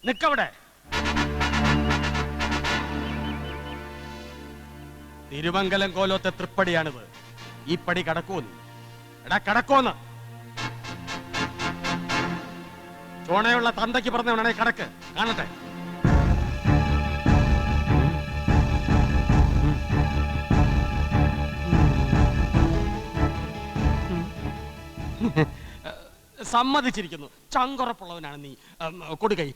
നിക്കവിടെ. തിരുമംഗലം കോലോത്തെ തൃപ്പടിയാണിത്. ഈ പടി കടക്കൂന്ന്. എടാ കടക്കോന്ന്. ചോണയുള്ള തന്തയ്ക്ക് പറഞ്ഞവനാണെ കടക്ക്. കാണട്ടെ. സമ്മതിച്ചിരിക്കുന്നു. ചങ്കുറപ്പുള്ളവനാണ് നീ. കൊടുകൈ.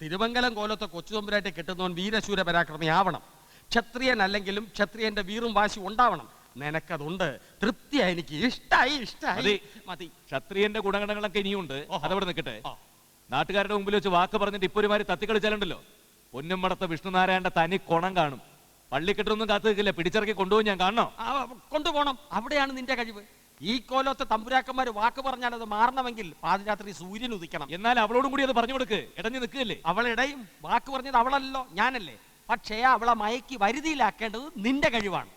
തിരുമംഗലം കോലത്തെ കൊച്ചുതമ്പുരായിട്ട് കെട്ടുന്നവൻ വീരശൂര പരാക്രമി ആവണം. ക്ഷത്രിയനല്ലെങ്കിലും ക്ഷത്രിയന്റെ വീറും വാശി ഉണ്ടാവണം. നിനക്കതുണ്ട്. തൃപ്തിയായി. എനിക്ക് ഇഷ്ടായി. മതി. ക്ഷത്രിയന്റെ ഗുണഗണങ്ങളൊക്കെ ഇനിയുണ്ട്. അതവിടെ നിൽക്കട്ടെ. നാട്ടുകാരുടെ മുമ്പിൽ വെച്ച് വാക്ക് പറഞ്ഞിട്ട് ഇപ്പൊ ഒരുമാതിരി തത്തിക്കളിച്ചാലുണ്ടല്ലോ. പൊന്നുമടത്ത വിഷ്ണുനാരായണന്റെ തനി കുണം കാണും. പള്ളിക്കെട്ടൊന്നും കാത്തു നിൽക്കില്ല. പിടിച്ചിറക്കി കൊണ്ടുപോയി ഞാൻ കാണണോ? കൊണ്ടുപോകണം. അവിടെയാണ് നിന്റെ കഴിവ്. ഈ കോലത്തെ തമ്പുരാക്കന്മാര് വാക്ക് പറഞ്ഞാൽ അത് മാറണമെങ്കിൽ പാതിരാത്രി സൂര്യൻ ഉദിക്കണം. എന്നാൽ അവളോടും കൂടി അത് പറഞ്ഞു കൊടുക്ക്. ഇടഞ്ഞു നിൽക്കുകയല്ലേ? അവളിടയും. വാക്ക് പറഞ്ഞത് അവളല്ലോ, ഞാനല്ലേ. പക്ഷേ അവളെ മയക്കി വരുതിയിലാക്കേണ്ടത് നിന്റെ കഴിവാണ്.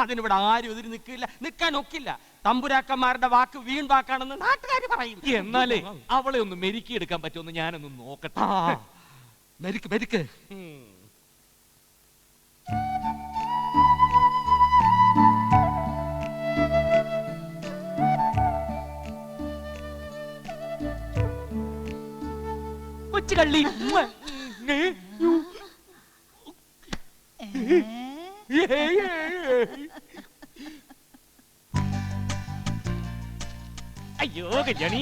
അതിനിവിടെ ആരും എതിര് നിൽക്കില്ല, നിൽക്കാൻ ഒക്കില്ല. തമ്പുരാക്കന്മാരുടെ വാക്ക് വീൺ വാക്കാണെന്ന് നാട്ടുകാർ പറയും. എന്നാലേ അവളെ ഒന്ന് മെരുക്കിയെടുക്കാൻ പറ്റുമെന്ന് ഞാനൊന്ന് നോക്കട്ടെ. മെരുക്ക്. കൊച്ചുകള്ളി. അയ്യോ കല്യാണി.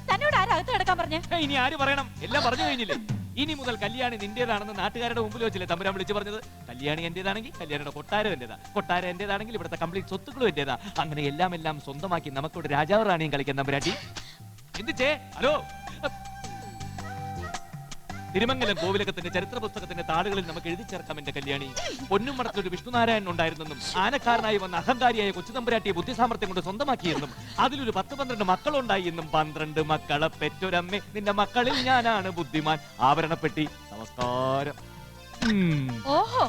തന്നോട് ആരകത്ത് കിടക്കാൻ പറഞ്ഞ? ഇനി ആര് പറയണം? എല്ലാം പറഞ്ഞു കഴിഞ്ഞില്ലേ? ഇനി മുതൽ കല്യാണി നിന്റേതാണെന്ന് നാട്ടുകാരുടെ മുമ്പിൽ വെച്ചില്ലേ തമ്പുരാൻ വിളിച്ചു പറഞ്ഞത്? കല്യാണി എന്റേതാണെങ്കിൽ കല്യാണിയുടെ കൊട്ടാരം എന്റേതാ, കൊട്ടാരം എന്റേതാണെങ്കിൽ ഇവിടുത്തെ കംപ്ലീറ്റ് സ്വത്തുക്കളും എന്റേതാ. അങ്ങനെ എല്ലാം സ്വന്തമാക്കി നമുക്കിവിടെ രാജാവ് റാണിയും കളിക്കാൻ തമ്പുരാട്ടി. എന്തിച്ചേ? ഹലോ, തിരുമംഗലം കോവിലകത്തിന്റെ ചരിത്ര പുസ്തകത്തിന്റെ താളുകളിൽ നമുക്ക് എഴുതി ചേർക്കാം എന്റെ കല്യാണി. പൊന്നും മടത്തൊരു വിഷ്ണുനാരായണൻ ഉണ്ടായിരുന്നെന്നും ആനക്കാരനായി വന്ന അഹങ്കാരിയായ കൊച്ചുതമ്പുരാട്ടിയെ ബുദ്ധിസാമർത്ഥ്യം കൊണ്ട് സ്വന്തമാക്കിയെന്നും അതിലൊരു 10-12 മക്കളുണ്ടായി എന്നും 12 മക്കളെ പെറ്റൊരമ്മേ, നിന്റെ മക്കളിൽ ഞാനാണ് ബുദ്ധിമാൻ. ആഭരണപ്പെട്ടി. നമസ്കാരം. ഓഹോ,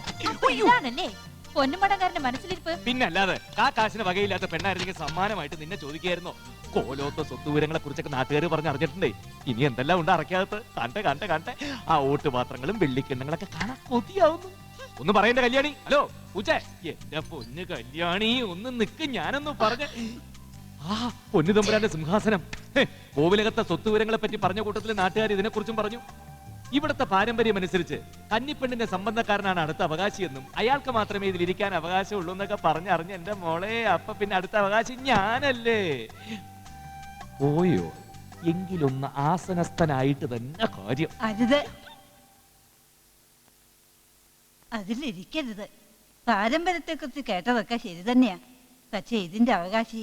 ഇതാണല്ലേ പൊന്നുമടങ്കാരന്റെ മനസ്സിലിരിപ്പ്. പിന്നല്ലാതെ കാശിന് വകയില്ലാത്ത പെണ്ണായിരുന്നെങ്കിൽ സമ്മാനമായിട്ട് നിന്നെ ചോദിക്കായിരുന്നോ? കോലോത്ത സ്വത്തുവിവരങ്ങളെ കുറിച്ചൊക്കെ നാട്ടുകാർ പറഞ്ഞറിഞ്ഞിട്ടുണ്ടേ. ഇനി എന്തെല്ലാം ഉണ്ട് അറക്കാത്ത. കണ്ടെ ആ ഓട്ടുപാത്രങ്ങളും വെള്ളിക്കിണ്ണങ്ങളൊക്കെ കാണാൻ കൊതിയാവുന്നു. ഒന്ന് പറയണ്ട കല്യാണി. ഹലോ പൂച്ചേ, എന്റെ പൊന്നു കല്യാണി ഒന്ന് നിക്ക്, ഞാനൊന്ന് പറഞ്ഞ. പൊന്നു തമ്പുരാന്റെ സിംഹാസനം. കോവിലകത്തെ സ്വത്തുവിവരങ്ങളെ പറ്റി പറഞ്ഞ കൂട്ടത്തിൽ നാട്ടുകാർ ഇതിനെ കുറിച്ചും പറഞ്ഞു. ഇവിടുത്തെ പാരമ്പര്യം അനുസരിച്ച് കന്നിപ്പെണ്ണിന്റെ സംബന്ധക്കാരനാണ് അടുത്ത അവകാശിയെന്നും അയാൾക്ക് മാത്രമേ ഇതിലിരിക്കാൻ അവകാശമുള്ളൂ എന്നൊക്കെ പറഞ്ഞറിഞ്ഞ് എന്റെ മോളെ. അപ്പൊ പിന്നെ അടുത്ത അവകാശി ഞാനല്ലേ? പോയോ? എങ്കിലൊന്ന് ആസനസ്ഥനായിട്ട് തന്നെ കാര്യം. അരുത്, അതിലിരിക്കരുത്. പാരമ്പര്യത്തെ കുറിച്ച് കേട്ടതൊക്കെ ശരി തന്നെയാ. പക്ഷെ ഇതിന്റെ അവകാശി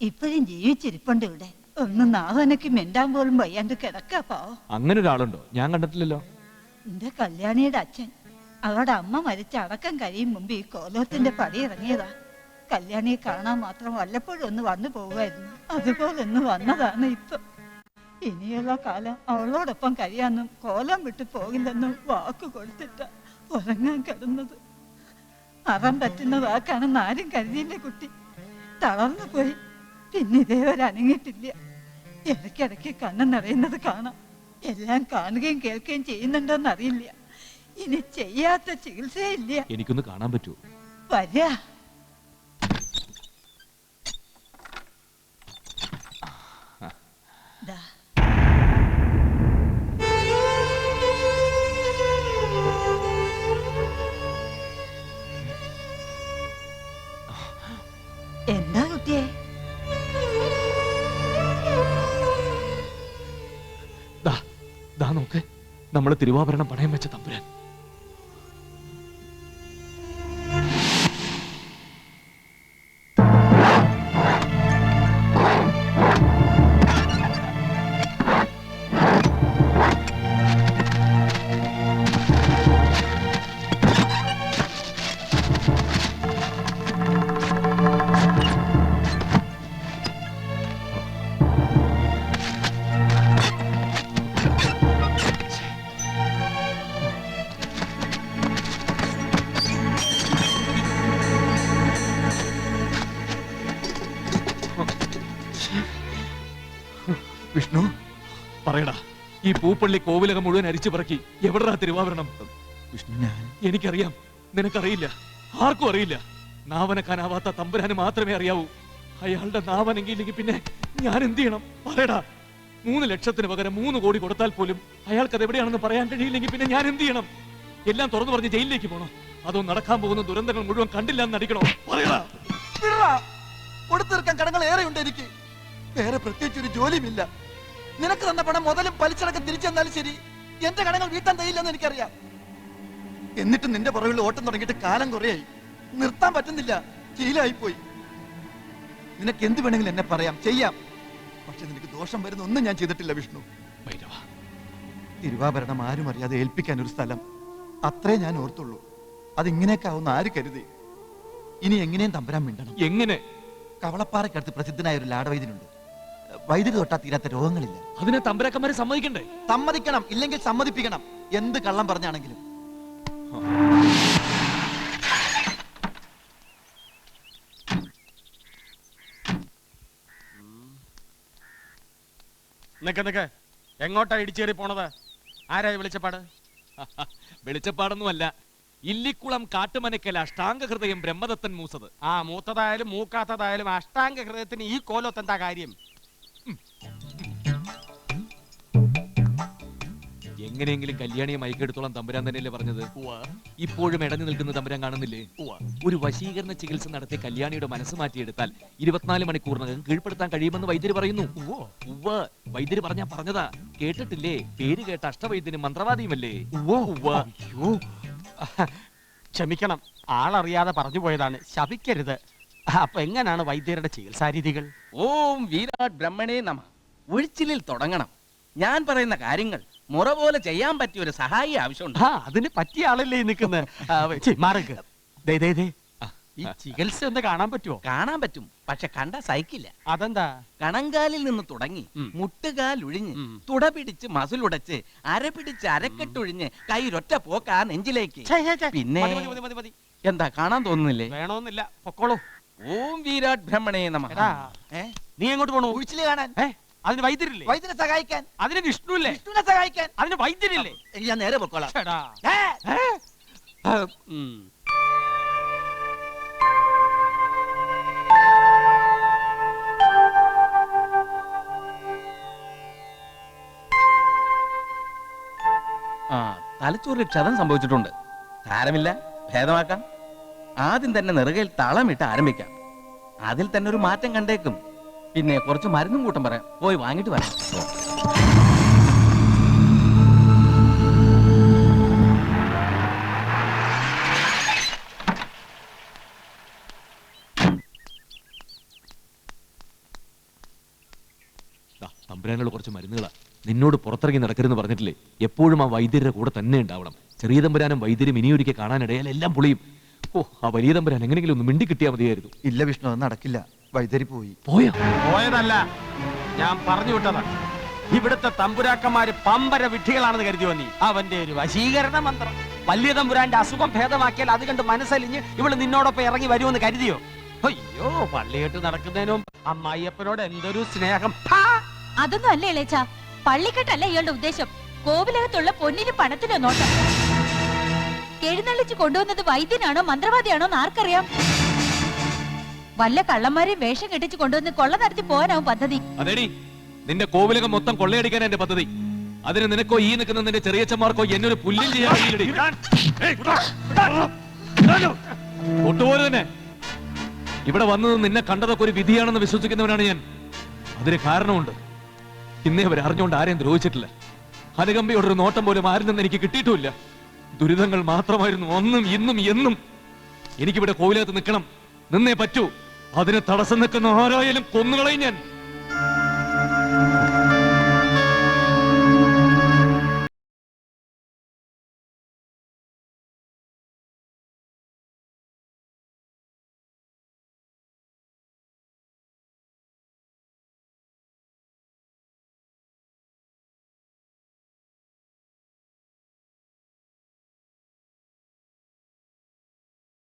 ഇപ്പോഴും ജീവിച്ചിരിപ്പുണ്ട് ഇവിടെ. ഒന്ന് നാവനക്ക് മെണ്ടാൻ പോലും വയ്യാണ്ട് കിടക്കാ പാവം. അങ്ങനെ ഒരാളുണ്ടോ? ഞാൻ കണ്ടിട്ടില്ലല്ലോ. എന്റെ കല്യാണിയുടെ അച്ഛൻ അവരുടെ അമ്മ മരിച്ച അടക്കം കഴിയും മുമ്പ് ഈ കോലോത്തിന്റെ പടി ഇറങ്ങിയതാ. കല്യാണിയെ കാണാൻ മാത്രം വല്ലപ്പോഴും ഒന്ന് വന്നു പോവുമായിരുന്നു. അതുപോലെ ഒന്ന് വന്നതാണ് ഇപ്പൊ. ഇനിയുള്ള കാലം അവളോടൊപ്പം കഴിയാന്നും കോലം വിട്ടു പോകില്ലെന്നും വാക്ക് കൊടുത്തിട്ട ഉറങ്ങാൻ കിടന്നത്. അറം പറ്റുന്ന വാക്കാണെന്ന് ആരും കരുതിയില്ലേ കുട്ടി. തളർന്നു പോയി. പിന്നെ ഇതേവരെ അനങ്ങിയിട്ടില്ല. ഇടയ്ക്കിടയ്ക്ക് കണ്ണ് നിറയുന്നത് കാണാം. എല്ലാം കാണുകയും കേൾക്കുകയും ചെയ്യുന്നുണ്ടോന്ന് അറിയില്ല. ഇനി ചെയ്യാത്ത ചികിത്സയില്ല. എനിക്കൊന്ന് കാണാൻ പറ്റുമോ? വരാ. എന്താ കുട്ടിയെ? നോക്ക്, നമ്മള് തിരുവാഭരണം പണയം വെച്ച തമ്പുരാൻ. വിഷ്ണു പറയടാ, ഈ പൂപ്പള്ളി കോവിലകം മുഴുവൻ അരിച്ചു പറക്കി എവിടാ തിരുവാഭരണം? വിഷ്ണു, ഞാൻ എനിക്കറിയാം, നിനക്കറിയില്ല, ആർക്കും അറിയില്ല. നാവനക്കാനാവാത്ത തമ്പുരാന് മാത്രമേ അറിയാവൂ. അയാളുടെ നാവനെങ്കില്ലെങ്കിൽ പിന്നെ ഞാൻ എന്ത് ചെയ്യണം? പറയടാ. 3 ലക്ഷത്തിന് പകരം 3 കോടി കൊടുത്താൽ പോലും അയാൾക്കത് എവിടെയാണെന്ന് പറയാൻ കഴിയില്ലെങ്കിൽ പിന്നെ ഞാൻ എന്ത് ചെയ്യണം? എല്ലാം തുറന്നു പറഞ്ഞ് ജയിലിലേക്ക് പോണോ? അതോ നടക്കാൻ പോകുന്ന ദുരന്തങ്ങൾ മുഴുവൻ കണ്ടില്ല എന്ന് നടിക്കണോ? പറയടാ. കൊടുത്തീർക്കാൻ കടങ്ങൾ ഏറെയുണ്ട് എനിക്ക്. വേറെ പ്രത്യേകിച്ച് ഒരു ജോലിയുമില്ല. നിനക്ക് തന്ന പണം മുതലും പലിശടക്കം തിരിച്ചു തന്നാലും ശരി, എന്റെ കടങ്ങൾ വീട്ടാൻ തയ്യില്ലെന്ന് എനിക്കറിയാം. എന്നിട്ട് നിന്റെ പുറകിൽ ഓട്ടം തുടങ്ങിയിട്ട് കാലം കുറയായി. നിർത്താൻ പറ്റുന്നില്ല, ശീലമായി പോയി. നിനക്ക് എന്ത് വേണമെങ്കിലും എന്നെ പറയാം, ചെയ്യാം. പക്ഷെ നിനക്ക് ദോഷം വരുന്ന ഒന്നും ഞാൻ ചെയ്തിട്ടില്ല വിഷ്ണു. തിരുവാഭരണം ആരും അറിയാതെ ഏൽപ്പിക്കാൻ ഒരു സ്ഥലം, അത്രേ ഞാൻ ഓർത്തുള്ളൂ. അതിങ്ങനെയൊക്കെ ആവുന്ന ആര് കരുതി? ഇനി എങ്ങനെയും തമ്പുരാൻ മിണ്ടണം. എങ്ങനെ? കവളപ്പാറയ്ക്കടുത്ത് പ്രസിദ്ധനായ ഒരു ലാടവൈദ്യനുണ്ട്. വൈദ്യുതി തൊട്ടാ തീരാത്ത രോഗങ്ങളില്ല. അതിനെ തമ്പുരാക്കന്മാരെ സമ്മതിക്കണ്ടേ? സമ്മതിക്കണം, ഇല്ലെങ്കിൽ സമ്മതിപ്പിക്കണം. എന്ത് കള്ളം പറഞ്ഞാണെങ്കിലും. നിക്ക് എങ്ങോട്ടാ ഇടിച്ചേറി പോണത്? ആരാ വിളിച്ചപ്പാട്? വെളിച്ചപ്പാടൊന്നുമല്ല, ഇല്ലിക്കുളം കാട്ടുമനക്കൽ അഷ്ടാംഗ ഹൃദയം ബ്രഹ്മദത്തൻ മൂസത്. ആ മൂത്തതായാലും മൂക്കാത്തതായാലും അഷ്ടാംഗ ഹൃദയത്തിന് ഈ കോലത്ത് എന്താ കാര്യം? എങ്ങനെയെങ്കിലും കല്യാണിയെ മയക്കെടുത്തോളം തമ്പുരാൻ തന്നെയല്ലേ പറഞ്ഞത്? ഇപ്പോഴും ഇടഞ്ഞു നിൽക്കുന്ന തമ്പുരാൻ കാണുന്നില്ലേ? ഒരു വശീകരണ ചികിത്സ നടത്തിയ കല്യാണിയുടെ മനസ്സ് മാറ്റിയെടുത്താൽ 24 മണിക്കൂറിനകം കീഴ്പ്പെടുത്താൻ കഴിയുമെന്ന് വൈദ്യര് പറയുന്നു. വൈദ്യര് പറഞ്ഞതാ, കേട്ടിട്ടില്ലേ? പേര് കേട്ട അഷ്ടവൈദ്യനും മന്ത്രവാദിയുമല്ലേ? ക്ഷമിക്കണം, ആളറിയാതെ പറഞ്ഞു പോയതാണ്, ശപിക്കരുത്. അപ്പൊ എങ്ങനെയാണ് വൈദ്യരുടെ ചികിത്സാരീതികൾ? ഓം വീരാട് ബ്രഹ്മണേ നമ. ഒഴിച്ചിലിൽ തുടങ്ങണം. ഞാൻ പറയുന്ന കാര്യങ്ങൾ മുറ പോലെ ചെയ്യാൻ പറ്റിയ ഒരു സഹായി ആവശ്യമുണ്ട്. അതിന് പറ്റിയ ആളല്ലേ നിൽക്കുന്നത്. ഈ ചികിത്സ ഒന്ന് കാണാൻ പറ്റുമോ? കാണാൻ പറ്റും, പക്ഷെ കണ്ട സഹിക്കില്ല. അതെന്താ? കണങ്കാലിൽ നിന്ന് തുടങ്ങി മുട്ടുകാൽ ഒഴിഞ്ഞ് തുട പിടിച്ച് മസിലുടച്ച് അര പിടിച്ച് അരക്കെട്ടൊഴിഞ്ഞ് കൈരൊറ്റ പോക്കാ നെഞ്ചിലേക്ക്. പിന്നെ എന്താ കാണാൻ തോന്നുന്നില്ലേ? വേണമെന്നില്ല, പൊക്കോളൂ. ഓം വീരാട് ബ്രഹ്മണേ നമ. നീ എങ്ങോട്ട് പോണു? ഉഴിച്ചില് കാണാൻ. അതിന് വൈദ്യരില്ലേ? വൈദ്യനെ സഹായിക്കാൻ. അതിന് വിഷ്ണുല്ലേ? വിഷ്ണുവിനെ സഹായിക്കാൻ. അതിന് വൈദ്യരില്ലേ? ഞാൻ നേരെ പൊക്കോളാം. തലച്ചോറിൽ ക്ഷതം സംഭവിച്ചിട്ടുണ്ട്. സാരമില്ല, ഭേദമാക്കാം. ആദ്യം തന്നെ നെറുകയിൽ തളമിട്ട് ആരംഭിക്കാം. അതിൽ തന്നെ ഒരു മാറ്റം കണ്ടേക്കും. പിന്നെ കുറച്ച് മരുന്നും കൂട്ടം പറയാം, പോയി വാങ്ങിട്ട് വരാം. തമ്പുരാനുള്ള കുറച്ച് മരുന്നുകളാ. നിന്നോട് പുറത്തിറങ്ങി നടക്കരുന്ന് പറഞ്ഞിട്ടില്ലേ? എപ്പോഴും ആ വൈദ്യരുടെ കൂടെ തന്നെ ഉണ്ടാവണം. ചെറിയ തമ്പുരാനും വൈദ്യരും ഇനിയൊരിക്കൽ കാണാനിടയാൽ എല്ലാം പൊളിയും. ആ വലിയ തമ്പുരാൻ എങ്ങനെയെങ്കിലും ഒന്ന് മിണ്ടി കിട്ടിയാൽ മതിയായിരുന്നു. ഇല്ല വിഷ്ണു, അത് നടക്കില്ല. വൈദ്യരി പോയതല്ല, ഞാൻ പറഞ്ഞു വിട്ടതാ. ഇവിടുത്തെ തമ്പുരാക്കന്മാര് പമ്പര വിഡ്ഢികളാണെന്ന് കരുതി വന്നി. അവന്റെ ഒരു വശീകരണ മന്ത്രം. വലിയ തമ്പുരാന്റെ അസുഖം ഭേദമാക്കിയാൽ അത് കണ്ട് മനസ്സലിഞ്ഞ് ഇവള് നിന്നോടൊപ്പം ഇറങ്ങി വരുമെന്ന് കരുതിയോ? അയ്യോ, പള്ളിയിട്ട് നടക്കുന്നതിനും അമ്മായിയപ്പനോട് എന്തൊരു സ്നേഹം. അതൊന്നും അല്ലേ ഇളേച്ച, പള്ളിക്കെട്ടല്ല ഇയാളുടെ ഉദ്ദേശം. കോവിലകത്തുള്ള പൊന്നിനും പണത്തിനോ നോട്ടം. എഴുന്നള്ളിച്ച് കൊണ്ടുവന്നത് വൈദ്യനാണോ മന്ത്രവാദിയാണോ എന്ന് ആർക്കറിയാം? വല്ല കള്ളന്മാരെയും വേഷം കെട്ടിച്ച് കൊണ്ടുവന്ന് കൊള്ള നടത്തി പോകാനാവും പദ്ധതി. അതെടി, നിന്റെ കോവിലകം മൊത്തം കൊള്ളയടിക്കാൻ എന്റെ പദ്ധതി. അതിന് നിനക്കോ ഈ നിൽക്കുന്ന നിന്റെ ചെറിയച്ചന്മാർക്കോ എന്നൊരു പുല്ലും ചെയ്യാൻ ഒട്ടുപോലെ തന്നെ. ഇവിടെ വന്നത് നിന്നെ കണ്ടതൊക്കെ ഒരു വിധിയാണെന്ന് വിശ്വസിക്കുന്നവനാണ് ഞാൻ. അതിന് കാരണമുണ്ട്. ഇന്നേ വരെ അറിഞ്ഞുകൊണ്ട് ആരെയും ദ്രോഹിച്ചിട്ടില്ല. അനുകമ്പയോടൊരു നോട്ടം പോലും ആരിൽ നിന്ന് എനിക്ക് കിട്ടിയിട്ടുമില്ല. ദുരിതങ്ങൾ മാത്രമായിരുന്നു അന്നും ഇന്നും എന്നും. എനിക്കിവിടെ കോവിലകത്ത് നിൽക്കണം, നിന്നേ പറ്റൂ. അതിന് തടസ്സം നിൽക്കുന്ന ആരായാലും കൊന്നുകളയും ഞാൻ.